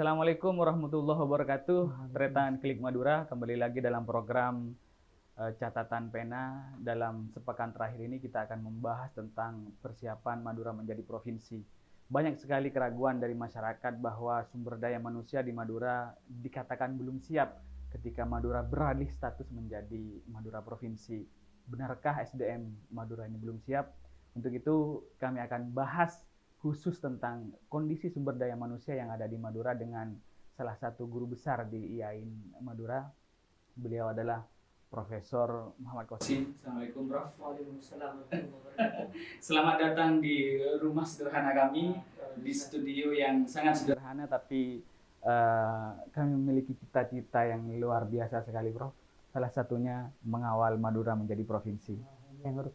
Assalamualaikum warahmatullahi wabarakatuh. Tretan Klik Madura kembali lagi dalam program catatan pena. Dalam sepekan terakhir ini kita akan membahas tentang persiapan Madura menjadi provinsi. Banyak sekali keraguan dari masyarakat bahwa sumber daya manusia di Madura dikatakan belum siap ketika Madura beralih status menjadi Madura provinsi. Benarkah SDM Madura ini belum siap? Untuk itu kami akan bahas khusus tentang kondisi sumber daya manusia yang ada di Madura dengan salah satu guru besar di IAIN Madura. Beliau adalah Profesor Muhammad Qasim. Assalamualaikum, Prof. Waalaikumsalam. Selamat datang di rumah sederhana kami, di studio yang sangat sederhana, tapi kami memiliki cita-cita yang luar biasa sekali, Prof. Salah satunya mengawal Madura menjadi provinsi. Yang harus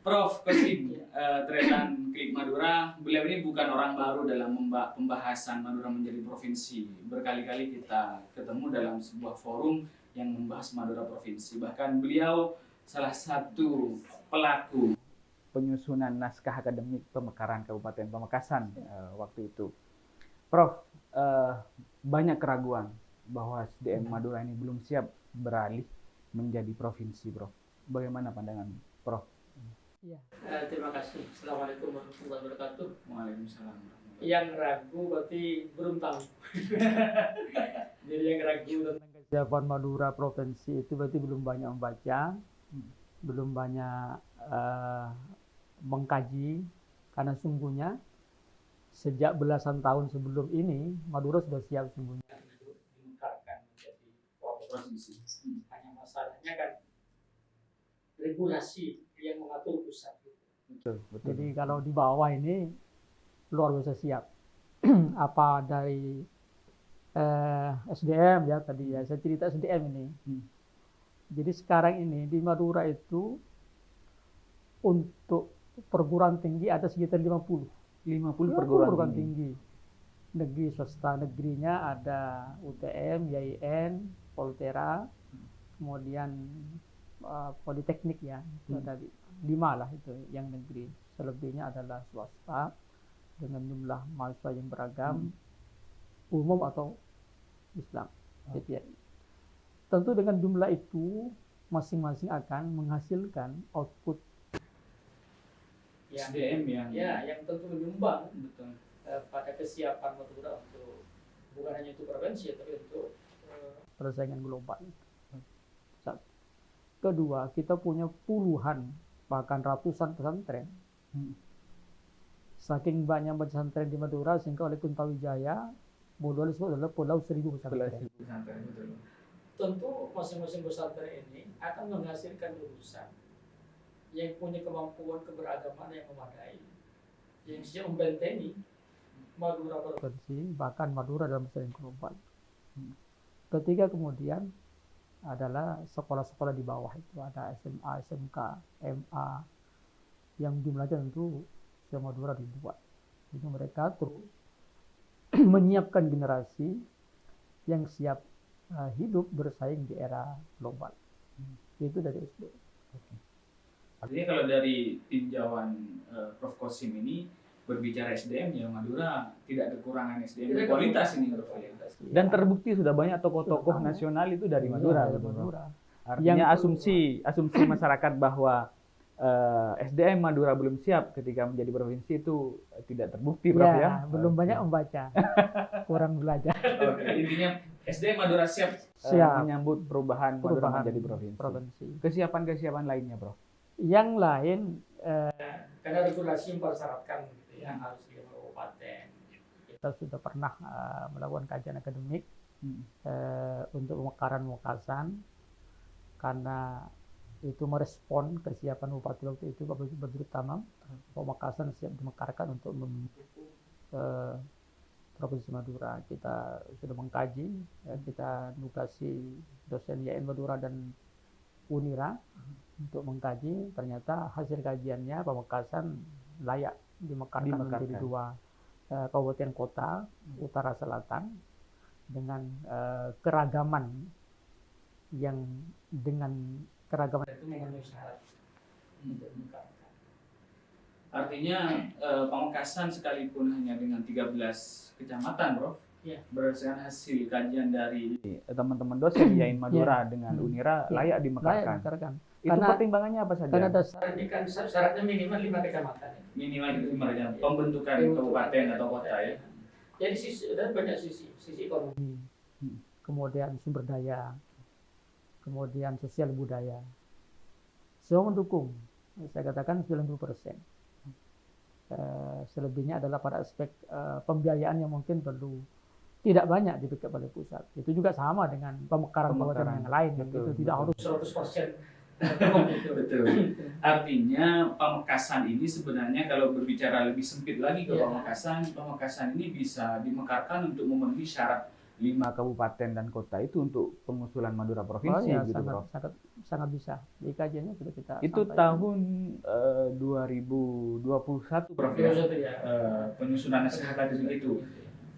Prof. Qasim, Tretan Klik Madura, beliau ini bukan orang baru dalam pembahasan Madura menjadi provinsi. Berkali-kali kita ketemu dalam sebuah forum yang membahas Madura provinsi. Bahkan beliau salah satu pelaku penyusunan naskah akademik pemekaran Kabupaten Pamekasan waktu itu. Prof, banyak keraguan bahwa SDM Madura ini belum siap beralih menjadi provinsi, Prof. Bagaimana pandangan Prof? Ya, terima kasih. Assalamualaikum warahmatullahi wabarakatuh. Waalaikumsalam. Yang ragu berarti belum tahu. Jadi yang ragu tentang kesiapan Madura provinsi itu berarti belum banyak membaca, belum banyak mengkaji, karena sungguhnya sejak belasan tahun sebelum ini Madura sudah siap sungguhnya dimekarkan menjadi provinsi. Hanya masalahnya kan regulasi yang mengatur pusat. Betul. Jadi kalau di bawah ini luar biasa siap. Apa dari SDM ya tadi ya, saya cerita SDM ini. Jadi sekarang ini di Madura itu untuk perguruan tinggi ada sekitar 50 perguruan tinggi. Negeri swasta, negerinya ada UTM, YIN, Poltera, kemudian politeknik ya, ada 5 lah itu yang negeri. Selebihnya adalah swasta dengan jumlah mahasiswa yang beragam, umum atau Islam. Tentu dengan jumlah itu masing-masing akan menghasilkan output SDM yang tentu menyumbang pada kesiapan Madura untuk bukan hanya untuk provinsi tapi untuk persaingan global. Kedua, kita punya puluhan bahkan ratusan pesantren. Saking banyak pesantren di Madura sehingga oleh Kuntawijaya Madura disebut adalah Pulau Seribu Pesantren. Tentu masing-masing pesantren ini akan menghasilkan lulusan yang punya kemampuan keberagaman yang memadai, yang siap membentengi Madura provinsi, bahkan Madura dalam persaingan global. Ketiga kemudian adalah sekolah-sekolah di bawah itu ada SMA, SMK, MA yang jumlahnya tentu Madura dibuat. Jadi mereka terus menyiapkan generasi yang siap hidup bersaing di era global. Itu dari SD. Artinya kalau dari tinjauan Prof. Qasim ini berbicara SDM ya Madura tidak kekurangan SDM kualitas ini Prof. Dan terbukti sudah banyak tokoh-tokoh nasional itu dari Madura. Artinya asumsi masyarakat bahwa SDM Madura belum siap ketika menjadi provinsi itu tidak terbukti, Prof. Ya. Belum banyak membaca, kurang belajar. Intinya SDM Madura siap menyambut perubahan Madura menjadi provinsi. Kesiapan lainnya, Prof. Yang lain karena regulasi mempersyaratkan yang harus di kabupaten. Kita sudah pernah melakukan kajian akademik untuk pemekaran karena itu merespon kesiapan bupati waktu itu Bapak Badrut Tamam. Pamekasan siap dimekarkan untuk membentuk provinsi Madura. Kita sudah mengkaji, kita nugasi dosen YN Madura dan Unira untuk mengkaji. Ternyata hasil kajiannya Pamekasan layak dimekarkan menjadi 2 kabupaten kota utara selatan dengan keragaman yang itu memenuhi syarat untuk dimekarkan. Artinya Pamekasan sekalipun hanya dengan 13 kecamatan, Bro. Ya. Berdasarkan hasil kajian dari teman-teman dosen Yain Madura dengan Unira layak dimekarkan. Itu Karena, pertimbangannya apa saja? Karena dasar ini kan syaratnya minimal 5 kecamatan. Minimal 5 kecamatan. Pembentukan kabupaten atau kota ya. Jadi dan banyak sisi ekonomi, kemudian sumber daya, kemudian sosial budaya. Semua mendukung. Saya katakan 90%. Selebihnya adalah pada aspek pembiayaan yang mungkin perlu tidak banyak diberikan oleh pusat. Itu juga sama dengan pemekaran kabupaten yang lain. Itu tidak harus 100%. Betul. Artinya Pamekasan ini sebenarnya kalau berbicara lebih sempit lagi ke Pamekasan ini bisa dimekarkan untuk memenuhi syarat 5 kabupaten dan kota itu untuk pengusulan Madura provinsi gitu, Bro. Sangat bisa. Di kajiannya sudah kita itu sampaikan. Tahun 2021, Prof. Ya. Penyusunan naskah akademik itu.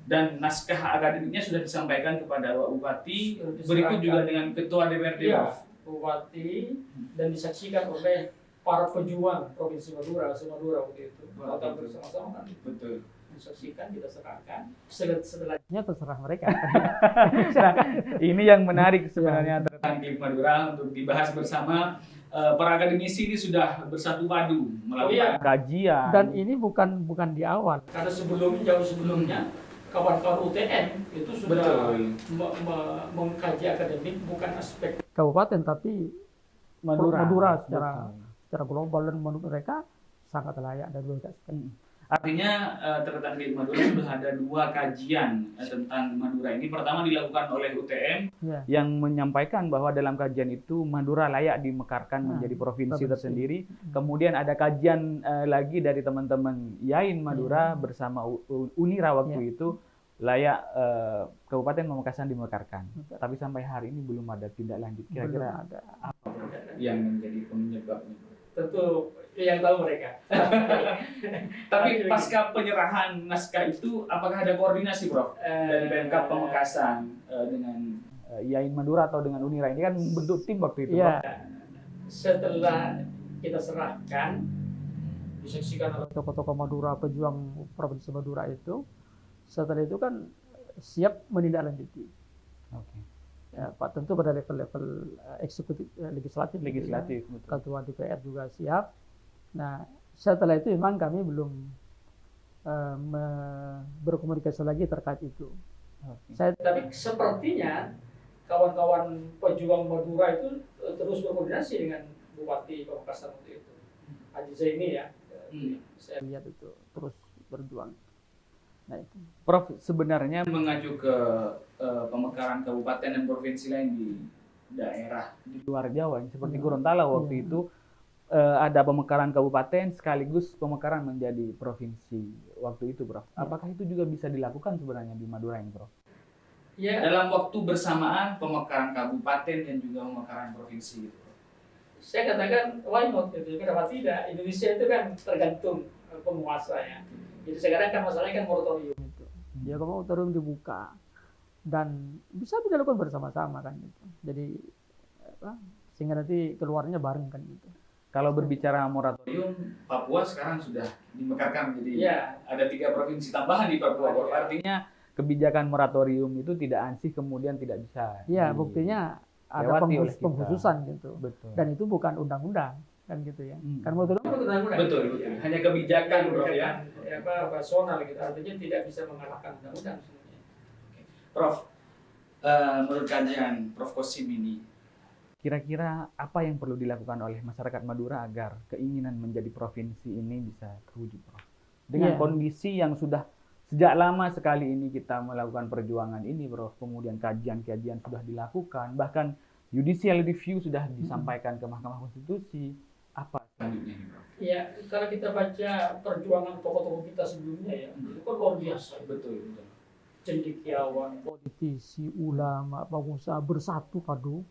Dan naskah akademiknya sudah disampaikan kepada Pak Bupati, berikut juga dengan Ketua DPRD, Prof. Bupati, dan disaksikan oleh para pejuang Provinsi Madura waktu itu. Kita bersama-sama kan. Betul. Disaksikan, kita serahkan. Setelahnya terserah mereka. Nah, ini yang menarik sebenarnya tentang Klik Madura untuk dibahas bersama. Para akademisi ini sudah bersatu padu melakukan kajian. Dan ini bukan di awal. Karena jauh sebelumnya kawan-kawan UTN itu sudah mengkaji akademik bukan aspek kabupaten tapi Madura secara global, dan menurut mereka sangat layak dan bagus. Artinya catatan Klik Madura sudah ada 2 kajian tentang Madura ini. Pertama dilakukan oleh UTM yang menyampaikan bahwa dalam kajian itu Madura layak dimekarkan menjadi provinsi tersendiri. Kemudian ada kajian lagi dari teman-teman Yain Madura bersama Unira waktu itu layak Kabupaten Pamekasan dimekarkan. Tapi sampai hari ini belum ada tindak lanjut. Kira-kira ada apa yang menjadi penyebabnya? Tentu yang tahu mereka. Tapi pasca penyerahan naskah itu, apakah ada koordinasi, Prof? Dari Pemkab Pamekasan dengan Yain Madura atau dengan Unira? Ini kan bentuk tim waktu itu, Prof. Setelah kita serahkan, disaksikan oleh tokoh-tokoh Madura, pejuang Provinsi Madura itu, setelah itu kan siap menindaklanjuti. Oke. Ya, Pak, tentu pada level eksekutif legislatif, betul. Ketua DPR juga siap. Nah, setelah itu memang kami belum berkomunikasi lagi terkait itu. Tapi sepertinya kawan-kawan pejuang Madura itu terus berkoordinasi dengan Bupati Pamekasan waktu itu, Haji Zaini ya. Saya lihat itu terus berjuang. Nah, itu. Prof, sebenarnya mengacu ke pemekaran kabupaten dan provinsi lain di daerah di luar Jawa, seperti Gorontalo waktu itu ada pemekaran kabupaten sekaligus pemekaran menjadi provinsi waktu itu, Prof. Apakah itu juga bisa dilakukan sebenarnya di Madura ini, Prof? Ya. Dalam waktu bersamaan pemekaran kabupaten dan juga pemekaran provinsi itu. Saya katakan why not? Kenapa tidak? Indonesia itu kan tergantung penguasanya. Jadi sekarang kan masalahnya kan moratorium itu. Ya, kalau moratorium dibuka dan bisa dilakukan bersama-sama kan gitu. Jadi sehingga nanti keluarnya bareng kan gitu. Kalau berbicara moratorium, Papua sekarang sudah dimekarkan menjadi ada 3 provinsi tambahan di Papua. Artinya kebijakan moratorium itu tidak ansih kemudian tidak bisa. Iya, buktinya ada pengkhususan gitu. Betul. Dan itu bukan undang-undang kan gitu ya. Kan moratorium itu undang-undang. Betul. Hanya kebijakan, Prof ya. Personal gitu. Artinya tidak bisa mengalahkan undang-undang sebenarnya. Prof, menurut kajian Prof Kosim ini, kira-kira apa yang perlu dilakukan oleh masyarakat Madura agar keinginan menjadi provinsi ini bisa terwujud, Prof? Dengan kondisi yang sudah sejak lama sekali ini kita melakukan perjuangan ini, Prof. Kemudian kajian-kajian sudah dilakukan, bahkan judicial review sudah disampaikan ke Mahkamah Konstitusi. Apa selanjutnya ini, Prof? Ya, kalau kita baca perjuangan tokoh-tokoh kita sebelumnya ya, itu kan luar biasa. Betul. Cendekiawan, politisi, ulama, pengusaha bersatu padu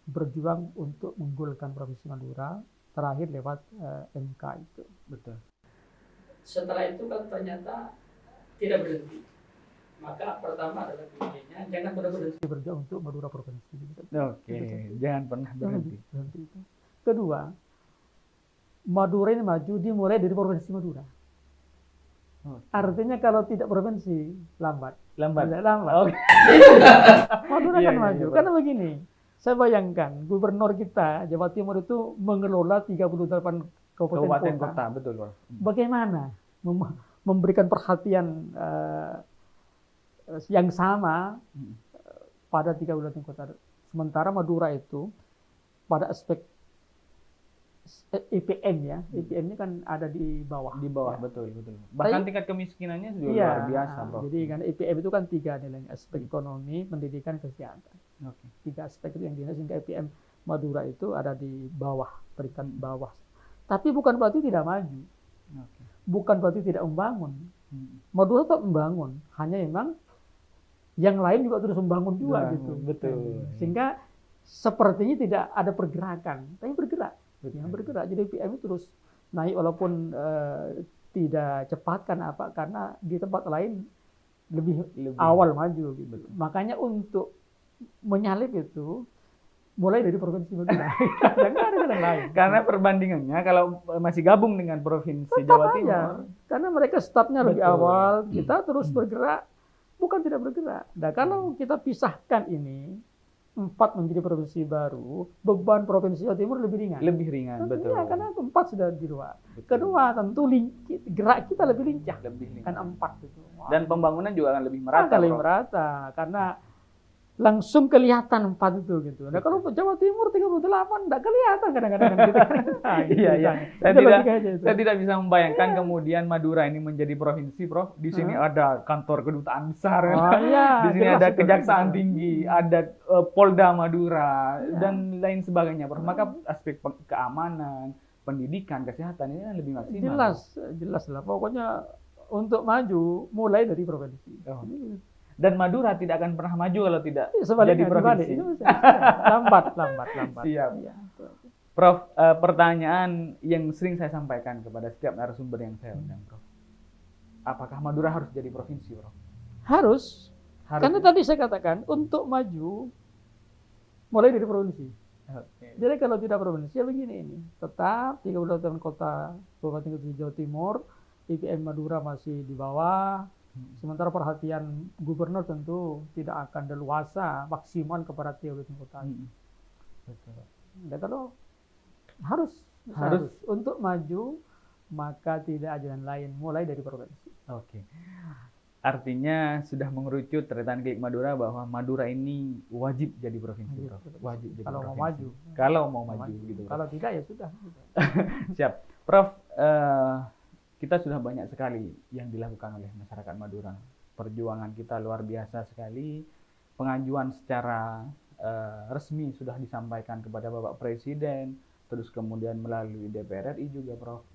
berjuang untuk menggolkan Provinsi Madura, terakhir lewat MK itu. Betul. Setelah itu kan ternyata tidak berhenti. Maka pertama adalah kuncinya jangan pernah berhenti berjuang untuk Madura Provinsi. Oke, jangan pernah berhenti. Kedua, Madura ini maju dimulai dari provinsi Madura. Artinya kalau tidak provinsi lambat. Lambat. Oke. Madura kan maju. Karena begini, saya bayangkan gubernur kita Jawa Timur itu mengelola 38 kabupaten kota. Betul, Prof. Bagaimana memberikan perhatian yang sama pada 38 kota. Sementara Madura itu pada aspek IPM ya, IPM ini kan ada di bawah. Di bawah, ya. Betul. Bahkan tingkat kemiskinannya juga luar biasa, Bro. Jadi kan IPM itu kan 3 nilainya, aspek ekonomi, pendidikan, kesehatan. 3 aspek itu yang dinilai, sehingga IPM Madura itu ada di bawah, peringkat bawah. Tapi bukan berarti tidak maju. Bukan berarti tidak membangun. Madura tetap membangun, hanya memang yang lain juga terus membangun juga gitu. Betul. Sehingga sepertinya tidak ada pergerakan, tapi bergerak. Yang bergerak, jadi PM terus naik walaupun tidak cepat karena di tempat lain lebih awal maju gitu. Makanya untuk menyalip itu mulai dari provinsi Madura. Jangan ada yang lain. Karena perbandingannya kalau masih gabung dengan provinsi Jawa Timur, karena mereka startnya lebih awal, kita terus bergerak, bukan tidak bergerak. Nah, kalau kita pisahkan ini 4 menjadi provinsi baru, beban provinsi Jawa Timur lebih ringan. Lebih ringan, betul. Iya, karena 4 sudah di luar. Kedua, tentu gerak kita lebih lincah. Kan 4 itu. Dan pembangunan juga akan lebih merata. Lebih merata, karena langsung kelihatan 4 itu gitu. Nah, kalau Jawa Timur 38 enggak kelihatan kadang-kadang gitu. Iya. Saya tidak bisa membayangkan kemudian Madura ini menjadi provinsi, Prof. Di sini ada kantor kedutaan besar. Di sini ada kejaksaan tinggi, ada Polda Madura dan lain sebagainya, Prof. Maka aspek keamanan, pendidikan, kesehatan ini lebih maksimal. Jelas lah. Pokoknya untuk maju mulai dari provinsi. Dan Madura tidak akan pernah maju kalau tidak jadi provinsi. Lambat. Siap. Ya. Prof, pertanyaan yang sering saya sampaikan kepada setiap narasumber yang saya undang, Prof. Apakah Madura harus jadi provinsi, Prof? Harus. Karena tadi saya katakan untuk maju mulai dari provinsi. Jadi kalau tidak provinsi ya begini ini. Tetap 38 kota Kabupaten Jawa Timur, IPM Madura masih di bawah. Sementara perhatian gubernur tentu tidak akan leluasa maksimal kepada 38 kota. Dan kalau harus untuk maju maka tidak ada jalan lain mulai dari provinsi. Oke. Artinya sudah mengerucut Tretan Klik Madura bahwa Madura ini wajib jadi provinsi. Wajib jadi kalau provinsi. Mau maju. Kalau mau maju gitu. Kalau tidak ya sudah. Siap. Prof, kita sudah banyak sekali yang dilakukan oleh masyarakat Madura. Perjuangan kita luar biasa sekali. Pengajuan secara resmi sudah disampaikan kepada Bapak Presiden, terus kemudian melalui DPR RI juga, Prof.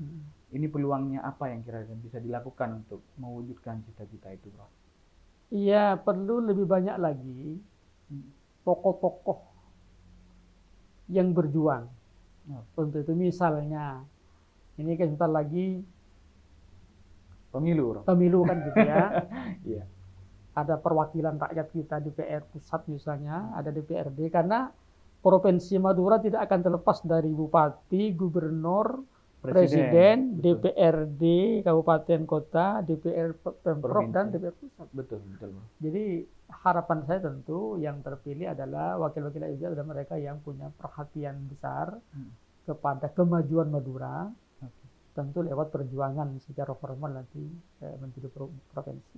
Ini peluangnya apa yang kira-kira bisa dilakukan untuk mewujudkan cita-cita itu, Prof? Iya, perlu lebih banyak lagi tokoh-tokoh yang berjuang. Untuk itu misalnya, ini kan sebentar lagi pemilu kan gitu ya. Iya. Ada perwakilan rakyat kita DPR pusat misalnya, ada DPRD, karena Provinsi Madura tidak akan terlepas dari bupati, gubernur, presiden, DPRD, kabupaten kota, DPR Pemprov dan DPR pusat. Betul. Jadi harapan saya tentu yang terpilih adalah wakil-wakil itu adalah mereka yang punya perhatian besar kepada kemajuan Madura. Tentu lewat perjuangan secara formal nanti menjadi provinsi.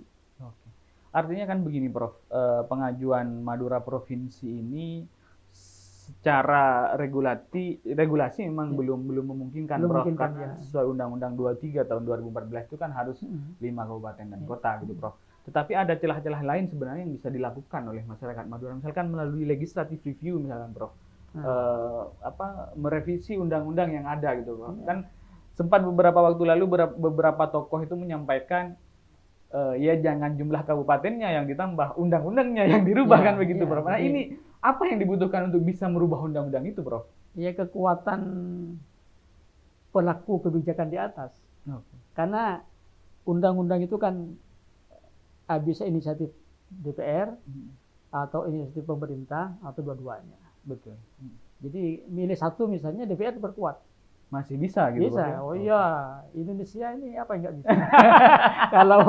Artinya kan begini, Prof. Pengajuan Madura provinsi ini secara regulasi memang belum memungkinkan, Prof. Karena sesuai Undang-Undang 23 tahun 2014 itu kan harus 5 kabupaten dan kota gitu, Prof. Tetapi ada celah-celah lain sebenarnya yang bisa dilakukan oleh masyarakat Madura, misalkan melalui legislative review misalkan, Prof. Merevisi undang-undang yang ada gitu, Prof. Kan sempat beberapa waktu lalu beberapa tokoh itu menyampaikan ya jangan jumlah kabupatennya yang ditambah, undang-undangnya yang dirubah kan begitu, Prof. Nah, ini apa yang dibutuhkan untuk bisa merubah undang-undang itu, Prof? Ya kekuatan pelaku kebijakan di atas. Karena undang-undang itu kan bisa inisiatif DPR atau inisiatif pemerintah atau dua-duanya. Betul. Jadi milih satu misalnya DPR diperkuat. masih bisa gitu, Prof, Bisa. ya? Oh iya, Indonesia ini apa yang nggak bisa? Kalau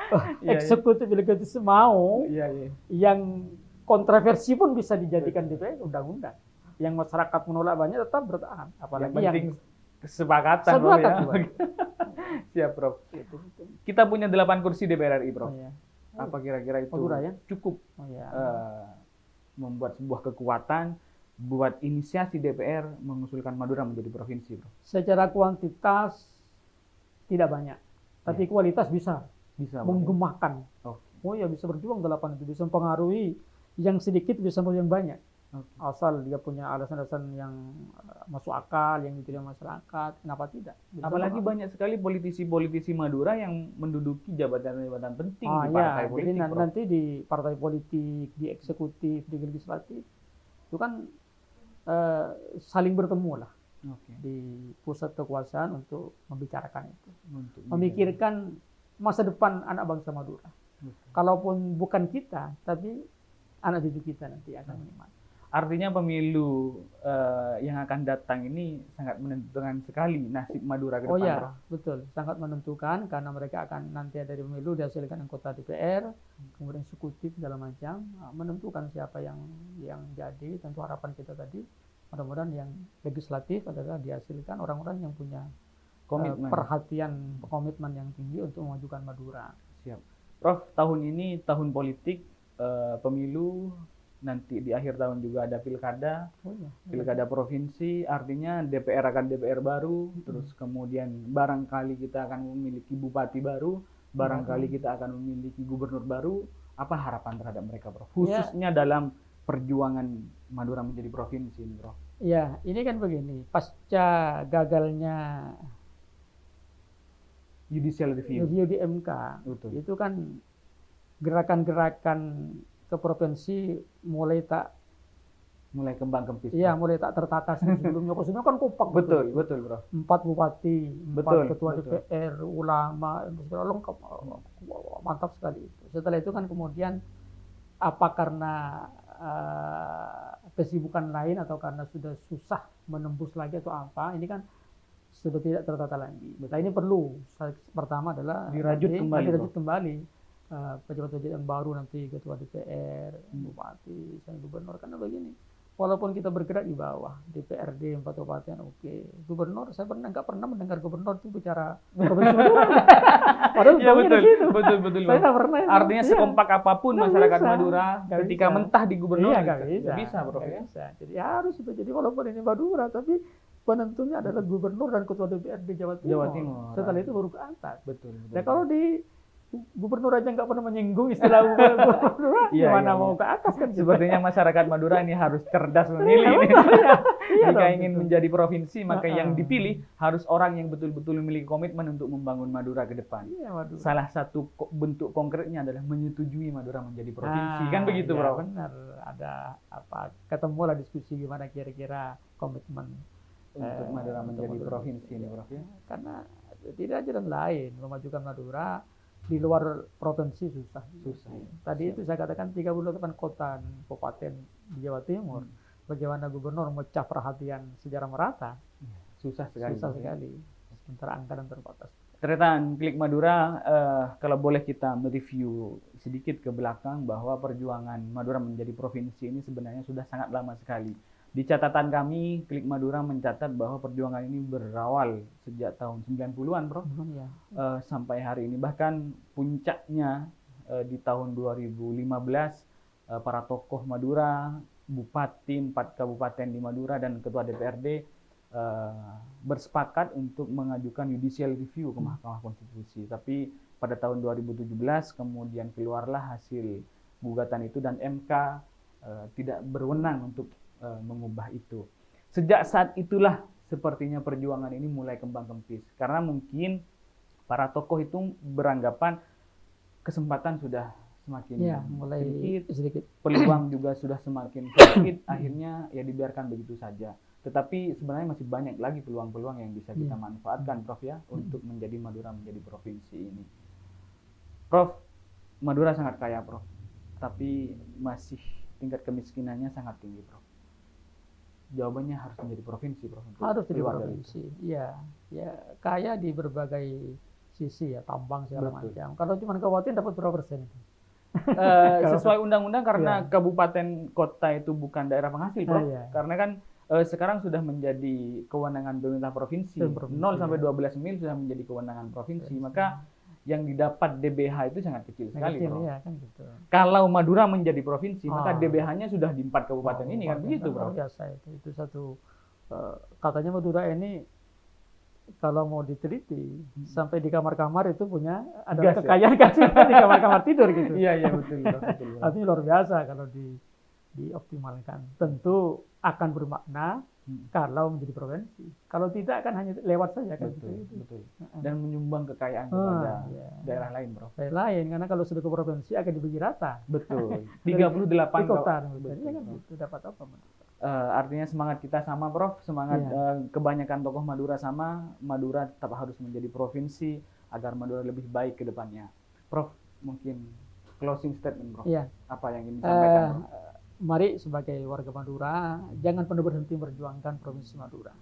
Iya, iya. eksekutif legislatif mau, Iya, iya. yang kontroversi pun bisa dijadikan DPR undang-undang. Yang masyarakat menolak banyak tetap bertahan. Yang Apalagi penting yang kesepakatan, Prof, sepakat ya. juga. Siap, Prof. Gitu. Kita punya 8 kursi DPR RI, Oh Prof. iya. Apa kira-kira itu Madura, ya? cukup Oh iya. membuat sebuah kekuatan buat inisiasi DPR mengusulkan Madura menjadi provinsi, Prof? Secara kuantitas tidak banyak, tapi Ya. kualitas bisa Bisa, Prof, ya? menggemakan. Oke. Oh ya, bisa berjuang 8 itu, bisa mempengaruhi yang sedikit bisa mempengaruhi yang banyak. Oke. Asal dia punya alasan-alasan yang masuk akal, yang diterima masyarakat, kenapa tidak? Bisa Apalagi mempengaruhi. banyak sekali politisi-politisi Madura yang menduduki jabatan-jabatan penting di Ya, partai jadi politik, Prof. nanti di partai politik, di eksekutif, di legislatif, itu kan saling bertemu lah Oke. di pusat kekuasaan untuk membicarakan itu, Untuk memikirkan masa depan anak bangsa Madura. Betul. Kalaupun bukan kita, tapi anak cucu kita nanti akan menikmati. Artinya pemilu yang akan datang ini sangat menentukan sekali nasib Madura ke Oh depan, ya, Prof. betul, sangat menentukan karena mereka akan nanti dari pemilu dihasilkan anggota DPR, kemudian eksekutif segala macam, menentukan siapa yang jadi. Tentu harapan kita tadi, mudah-mudahan yang legislatif adalah dihasilkan orang-orang yang punya Komitmen. perhatian, komitmen yang tinggi untuk memajukan Madura. Siap. Prof, tahun ini tahun politik, pemilu, nanti di akhir tahun juga ada pilkada, Oh iya. pilkada provinsi, artinya DPR akan DPR baru, terus kemudian barangkali kita akan memiliki bupati baru, barangkali kita akan memiliki gubernur baru. Apa harapan terhadap mereka, Prof? Khususnya dalam perjuangan Madura menjadi provinsi ini, Prof. Ya, ini kan begini, pasca gagalnya Judicial review. review di MK, Betul. itu kan gerakan-gerakan ke provinsi mulai Kembang kempis. iya, mulai tak tertata sebelumnya. Sebelumnya kan kompak. Betul, betul, Prof. 4 bupati, 4 Betul, ketua betul. DPR, ulama, segala lengkap, mantap sekali itu. Setelah itu kan kemudian apa karena kesibukan lain atau karena sudah susah menembus lagi atau apa, ini kan sudah tidak tertata lagi. Nah, ini perlu. Pertama adalah Dirajut kembali, pejabat-pejabat yang baru nanti, ketua DPR, bupati, gubernur. Karena begini, walaupun kita bergerak di bawah, DPRD 4 kabupaten, oke. Gubernur, saya nggak pernah mendengar gubernur itu bicara provinsi Madura. Padahal Iya, betul, di situ. betul. Saya nggak pernah. Artinya Iya. sekompak apapun Nggak masyarakat bisa. Madura, Nggak ketika bisa. mentah di gubernur, Iya, nggak bisa. nggak bisa, Prof. Nggak Ya? bisa. Jadi harus itu. Jadi walaupun ini Madura, tapi penentunya adalah gubernur dan ketua DPRD Jawa Timur. Jawa Timur. Setelah itu baru ke atas. Betul. Nah, kalau di gubernur aja nggak pernah menyinggung istilah gubernur, Iya, gimana iya, mau iya. ke atas kan? Sepertinya masyarakat Madura ini harus cerdas memilih. Ini. Iya Jika dong, ingin betul. menjadi provinsi, maka yang Heeh. dipilih harus orang yang betul-betul memiliki komitmen untuk membangun Madura ke depan. Iya, waduh. Salah satu bentuk konkretnya adalah menyetujui Madura menjadi provinsi. Kan begitu, ya, Bro? Benar. Ada apa? Ketemulah diskusi gimana kira-kira komitmen Untuk Madura untuk menjadi Madura. provinsi ini, Prof. Ya? Karena tidak ada jalan lain memajukan Madura di luar provinsi susah. Susah. Tadi itu saya katakan 38 kota dan kabupaten di Jawa Timur. Bagaimana gubernur memecah perhatian secara merata? Susah sekali. Susah Prof, ya? sekali. Sementara anggaran terbatas. Tretan Klik Madura, kalau boleh kita mereview sedikit ke belakang bahwa perjuangan Madura menjadi provinsi ini sebenarnya sudah sangat lama sekali. Di catatan kami, Klik Madura mencatat bahwa perjuangan ini berawal sejak tahun 90-an, Bro, Ya. sampai hari ini. Bahkan puncaknya di tahun 2015, para tokoh Madura, bupati 4 kabupaten di Madura, dan ketua DPRD bersepakat untuk mengajukan judicial review ke Mahkamah Konstitusi. Tapi pada tahun 2017 kemudian keluarlah hasil gugatan itu dan MK tidak berwenang untuk mengubah itu. Sejak saat itulah sepertinya perjuangan ini mulai kembang kempis. Karena mungkin para tokoh itu beranggapan kesempatan sudah semakin Ya, mulai sedikit. peluang juga sudah semakin sedikit, akhirnya ya dibiarkan begitu saja. Tetapi sebenarnya masih banyak lagi peluang-peluang yang bisa kita manfaatkan, Prof, ya, untuk menjadi Madura menjadi provinsi ini. Prof, Madura sangat kaya, Prof, tapi masih tingkat kemiskinannya sangat tinggi, Prof. jawabannya harus menjadi provinsi, Prof. untuk Harus jadi keluar dari provinsi. Iya, ya kaya di berbagai sisi ya, tambang segala Betul. macam. Kalau cuma kabupaten dapat berapa persen? Sesuai undang-undang karena Iya. kabupaten kota itu bukan daerah penghasil, Prof. Iya. Karena kan sekarang sudah menjadi kewenangan pemerintah provinsi. Provinsi, 0 sampai ya. 12 mil sudah menjadi kewenangan provinsi. Provinsi. Maka yang didapat DBH itu sangat kecil sekali, Kecil, Prof. ya kan gitu. Kalau Madura menjadi provinsi, maka Ah. DBH-nya sudah di 4 kabupaten ini kan begitu, Luar Prof. biasa itu satu katanya Madura ini kalau mau diteliti sampai di kamar-kamar itu punya ada Gas, ya? kekayaan gas di kamar-kamar tidur gitu. Iya, iya betul, Prof. Betul, Prof. Artinya luar biasa kalau dioptimalkan. Tentu akan bermakna kalau menjadi provinsi. Kalau tidak kan hanya lewat saja kan Betul, gitu. betul. Dan menyumbang kekayaan kepada Iya. daerah lain, Prof. Daerah lain karena kalau sudah ke provinsi akan dibagi rata. Betul. Di 38 kota Betul, Iya kan Prof. gitu dapat apa? Artinya semangat kita sama, Prof. Semangat Iya. kebanyakan tokoh Madura sama. Madura tetap harus menjadi provinsi agar Madura lebih baik ke depannya. Prof, mungkin closing statement, Prof. Iya. Apa yang ingin disampaikan, Prof? Mari sebagai warga Madura jangan pernah berhenti memperjuangkan provinsi Madura.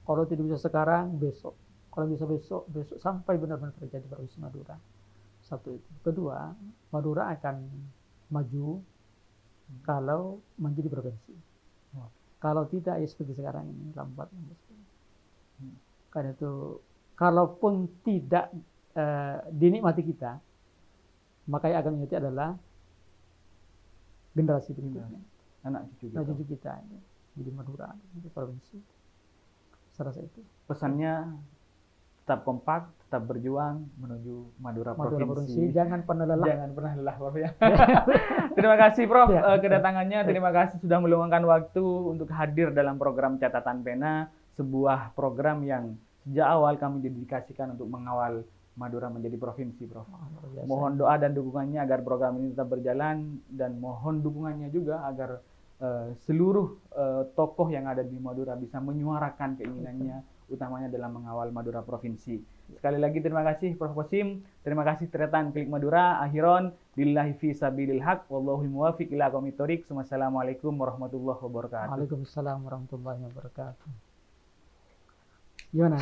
Kalau tidak bisa sekarang, besok. Kalau bisa besok, besok sampai benar-benar terjadi provinsi Madura. Satu itu. Kedua, Madura akan maju kalau menjadi provinsi. Kalau tidak, ya seperti sekarang ini lambat. Karena itu, kalaupun tidak dinikmati kita, maka yang akan menikmati adalah generasi berikutnya. Anak cucu Nah, kita. cucu kita ini jadi Madura, di provinsi. Saya rasa itu. Pesannya tetap kompak, tetap berjuang menuju Madura, Madura provinsi. provinsi, jangan pernah lelah. Jangan pernah lelah, Prof ya. Terima kasih, Prof, Ya. kedatangannya. Terima kasih sudah meluangkan waktu untuk hadir dalam program Catatan Pena, sebuah program yang sejak awal kami dedikasikan untuk mengawal Madura menjadi provinsi, Prof. Luar biasa. Mohon doa dan dukungannya agar program ini tetap berjalan, dan mohon dukungannya juga agar seluruh tokoh yang ada di Madura bisa menyuarakan keinginannya, utamanya dalam mengawal Madura provinsi. Sekali lagi terima kasih Prof Qasim, terima kasih Tretan Klik Madura. Akhiron billahi fi sabilil haq wallahu muwaffiq ila aqwamit thoriq. Wassalamualaikum warahmatullahi wabarakatuh. Waalaikumsalam warahmatullahi wabarakatuh. Gimana?